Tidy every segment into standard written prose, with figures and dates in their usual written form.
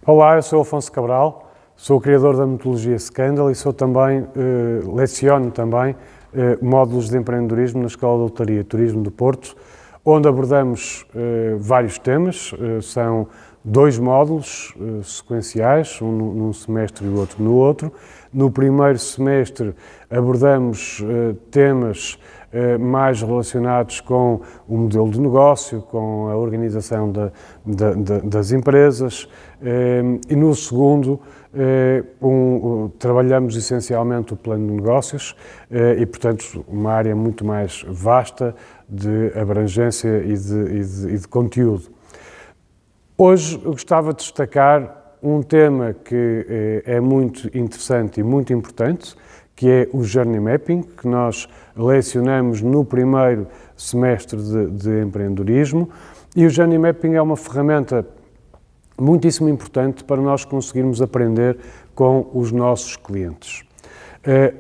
Olá, eu sou Afonso Cabral, sou o criador da metodologia Scandal e sou também, leciono também módulos de empreendedorismo na Escola de Hotelaria e Turismo do Porto, onde abordamos vários temas. São 2 módulos sequenciais, um num semestre e o outro no outro. No primeiro semestre abordamos temas mais relacionados com o modelo de negócio, com a organização das empresas, e no segundo trabalhamos essencialmente o plano de negócios e, portanto, uma área muito mais vasta de abrangência e de conteúdo. Hoje eu gostava de destacar um tema que é muito interessante e muito importante, que é o Journey Mapping, que nós lecionamos no primeiro semestre de empreendedorismo. E o Journey Mapping é uma ferramenta muitíssimo importante para nós conseguirmos aprender com os nossos clientes.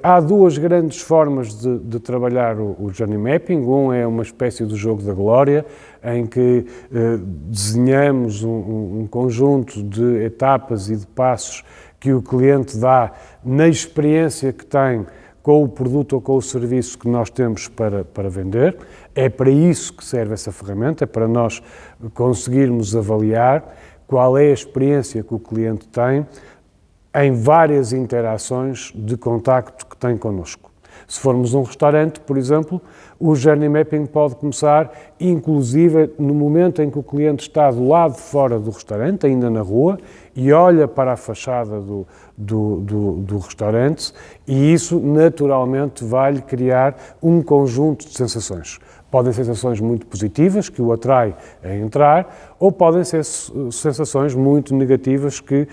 Há 2 grandes formas de trabalhar o Journey Mapping. Um é uma espécie de jogo da glória, em que desenhamos um conjunto de etapas e de passos que o cliente dá na experiência que tem com o produto ou com o serviço que nós temos para vender. É para isso que serve essa ferramenta, é para nós conseguirmos avaliar qual é a experiência que o cliente tem em várias interações de contacto que tem connosco. Se formos um restaurante, por exemplo, o Journey Mapping pode começar, inclusive, no momento em que o cliente está do lado de fora do restaurante, ainda na rua, e olha para a fachada do restaurante, e isso, naturalmente, vai-lhe criar um conjunto de sensações. Podem ser sensações muito positivas, que o atrai a entrar, ou podem ser sensações muito negativas que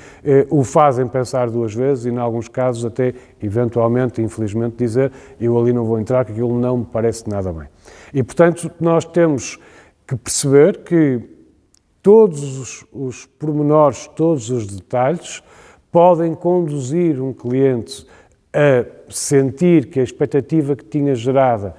o fazem pensar 2 vezes e, em alguns casos, até, eventualmente, infelizmente, dizer eu ali não vou entrar, que aquilo não me parece nada bem. E, portanto, nós temos que perceber que todos os pormenores, todos os detalhes, podem conduzir um cliente a sentir que a expectativa que tinha gerada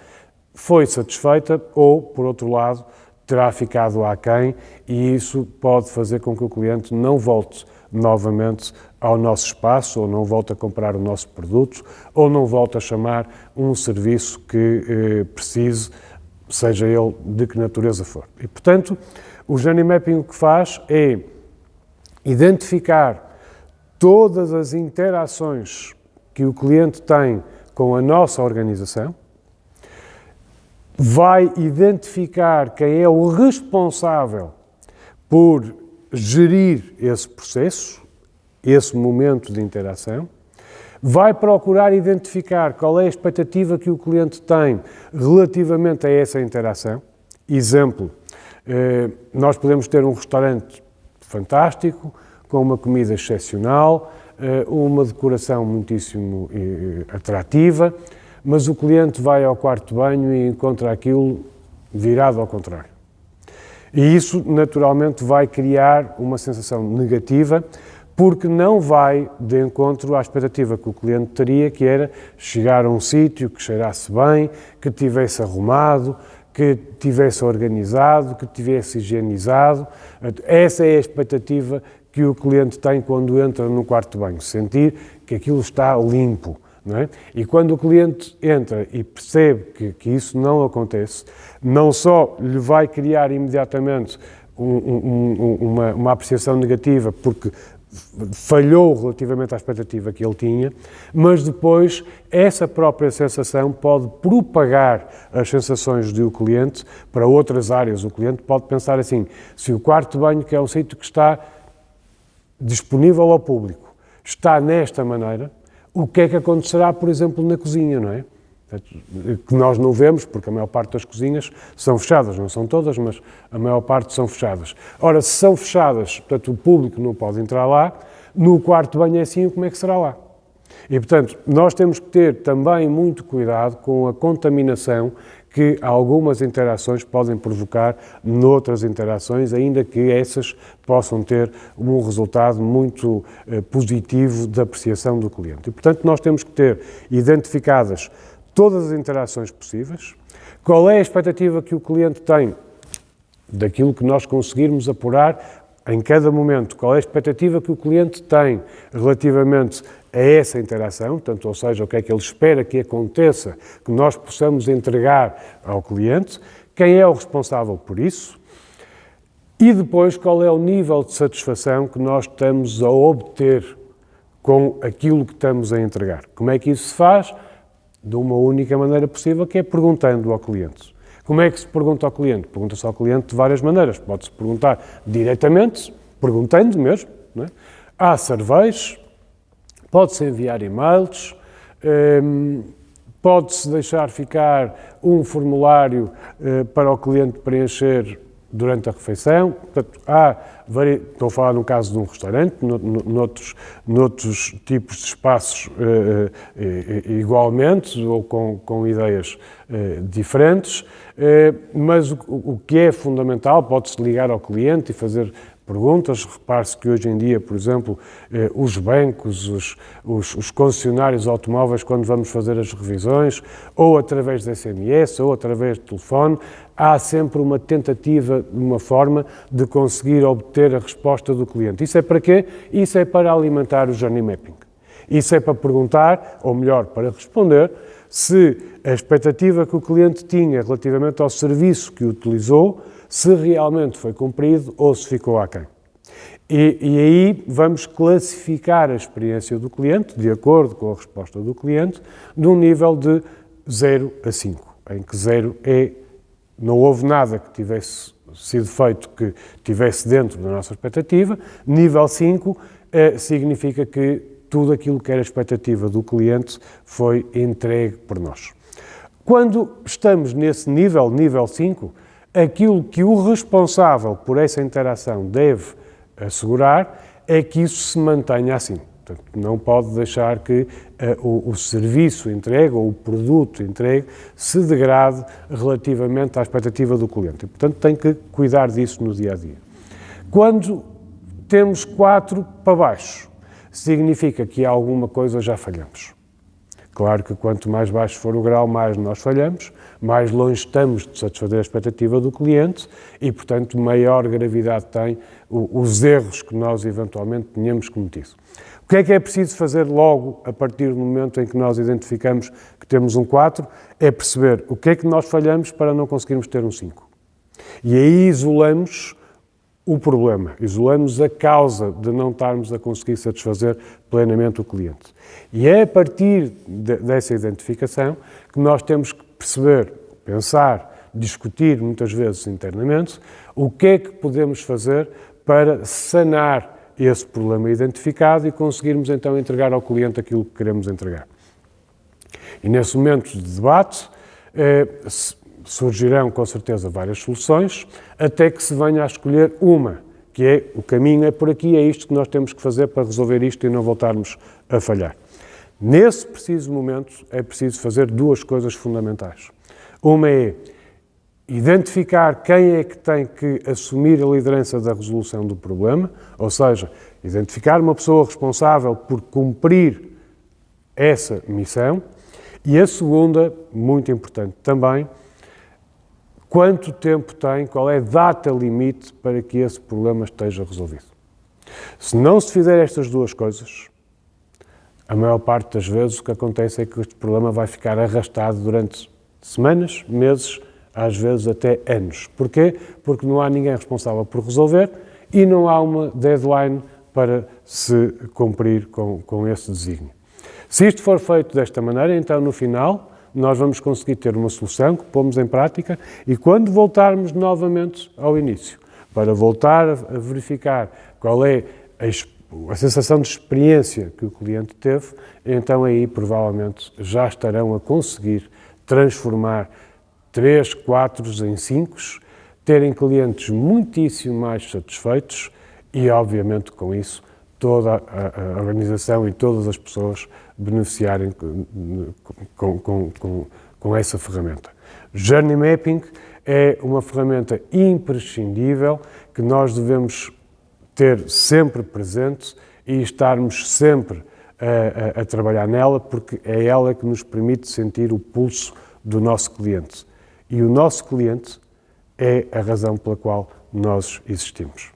foi satisfeita ou, por outro lado, terá ficado aquém, e isso pode fazer com que o cliente não volte novamente ao nosso espaço, ou não volte a comprar o nosso produto, ou não volte a chamar um serviço que precise, seja ele de que natureza for. E, portanto, o Journey Mapping o que faz é identificar todas as interações que o cliente tem com a nossa organização, vai identificar quem é o responsável por gerir esse processo, esse momento de interação, vai procurar identificar qual é a expectativa que o cliente tem relativamente a essa interação. Exemplo, nós podemos ter um restaurante fantástico, com uma comida excepcional, uma decoração muitíssimo atrativa, mas o cliente vai ao quarto de banho e encontra aquilo virado ao contrário. E isso, naturalmente, vai criar uma sensação negativa, porque não vai de encontro à expectativa que o cliente teria, que era chegar a um sítio que cheirasse bem, que tivesse arrumado, que tivesse organizado, que tivesse higienizado. Essa é a expectativa que o cliente tem quando entra no quarto de banho, sentir que aquilo está limpo. Não é? E quando o cliente entra e percebe que isso não acontece, não só lhe vai criar imediatamente uma apreciação negativa porque falhou relativamente à expectativa que ele tinha, mas depois essa própria sensação pode propagar as sensações do cliente para outras áreas. O cliente pode pensar assim, se o quarto de banho, que é um sítio que está disponível ao público, está nesta maneira, o que é que acontecerá, por exemplo, na cozinha, não é? Que nós não vemos, porque a maior parte das cozinhas são fechadas, não são todas, mas a maior parte são fechadas. Ora, se são fechadas, portanto, o público não pode entrar lá, no quarto de banho é assim, como é que será lá? E, portanto, nós temos que ter também muito cuidado com a contaminação que algumas interações podem provocar noutras interações, ainda que essas possam ter um resultado muito positivo da apreciação do cliente. E, portanto, nós temos que ter identificadas todas as interações possíveis, qual é a expectativa que o cliente tem daquilo que nós conseguirmos apurar em cada momento, qual é a expectativa que o cliente tem relativamente a essa interação, portanto, ou seja, o que é que ele espera que aconteça, que nós possamos entregar ao cliente, quem é o responsável por isso, e depois qual é o nível de satisfação que nós estamos a obter com aquilo que estamos a entregar. Como é que isso se faz? De uma única maneira possível, que é perguntando ao cliente. Como é que se pergunta ao cliente? Pergunta-se ao cliente de várias maneiras. Pode-se perguntar diretamente, perguntando mesmo, não é? Há surveys, pode-se enviar e-mails, pode-se deixar ficar um formulário para o cliente preencher durante a refeição. Portanto, estou a falar no caso de um restaurante, noutros tipos de espaços igualmente, ou com ideias diferentes, mas o que é fundamental, pode-se ligar ao cliente e fazer perguntas. Repare-se que hoje em dia, por exemplo, os bancos, os concessionários automóveis, quando vamos fazer as revisões, ou através de SMS, ou através de telefone, há sempre uma tentativa, uma forma de conseguir obter a resposta do cliente. Isso é para quê? Isso é para alimentar o journey mapping. Isso é para perguntar, ou melhor, para responder, se a expectativa que o cliente tinha relativamente ao serviço que utilizou, se realmente foi cumprido ou se ficou aquém. E aí vamos classificar a experiência do cliente, de acordo com a resposta do cliente, num nível de 0 a 5, em que 0 não houve nada que tivesse sido feito que estivesse dentro da nossa expectativa. Nível 5 significa que tudo aquilo que era a expectativa do cliente foi entregue por nós. Quando estamos nesse nível 5, aquilo que o responsável por essa interação deve assegurar é que isso se mantenha assim. Portanto, não pode deixar que o serviço entregue ou o produto entregue se degrade relativamente à expectativa do cliente. E, portanto, tem que cuidar disso no dia-a-dia. Quando temos 4 para baixo, significa que alguma coisa já falhamos. Claro que quanto mais baixo for o grau, mais nós falhamos, mais longe estamos de satisfazer a expectativa do cliente e, portanto, maior gravidade tem os erros que nós eventualmente tenhamos cometido. O que é preciso fazer logo a partir do momento em que nós identificamos que temos um 4? É perceber o que é que nós falhamos para não conseguirmos ter um 5. E aí isolamos o problema, isolamos a causa de não estarmos a conseguir satisfazer plenamente o cliente. E é a partir dessa identificação que nós temos que perceber, pensar, discutir muitas vezes internamente o que é que podemos fazer para sanar esse problema identificado e conseguirmos então entregar ao cliente aquilo que queremos entregar. E nesse momento de debate surgirão com certeza várias soluções, até que se venha a escolher uma, que é o caminho é por aqui, é isto que nós temos que fazer para resolver isto e não voltarmos a falhar. Nesse preciso momento é preciso fazer 2 coisas fundamentais. Uma é identificar quem é que tem que assumir a liderança da resolução do problema, ou seja, identificar uma pessoa responsável por cumprir essa missão. E a segunda, muito importante também, quanto tempo tem, qual é a data limite para que esse problema esteja resolvido. Se não se fizer estas 2 coisas, a maior parte das vezes o que acontece é que este problema vai ficar arrastado durante semanas, meses, às vezes até anos. Porquê? Porque não há ninguém responsável por resolver e não há uma deadline para se cumprir com esse desígnio. Se isto for feito desta maneira, então no final nós vamos conseguir ter uma solução que pomos em prática e quando voltarmos novamente ao início, para voltar a verificar qual é a sensação de experiência que o cliente teve, então aí provavelmente já estarão a conseguir transformar 3, 4 em 5, terem clientes muitíssimo mais satisfeitos e, obviamente, com isso, toda a organização e todas as pessoas beneficiarem com essa ferramenta. Journey Mapping é uma ferramenta imprescindível que nós devemos ter sempre presente e estarmos sempre a trabalhar nela, porque é ela que nos permite sentir o pulso do nosso cliente. E o nosso cliente é a razão pela qual nós existimos.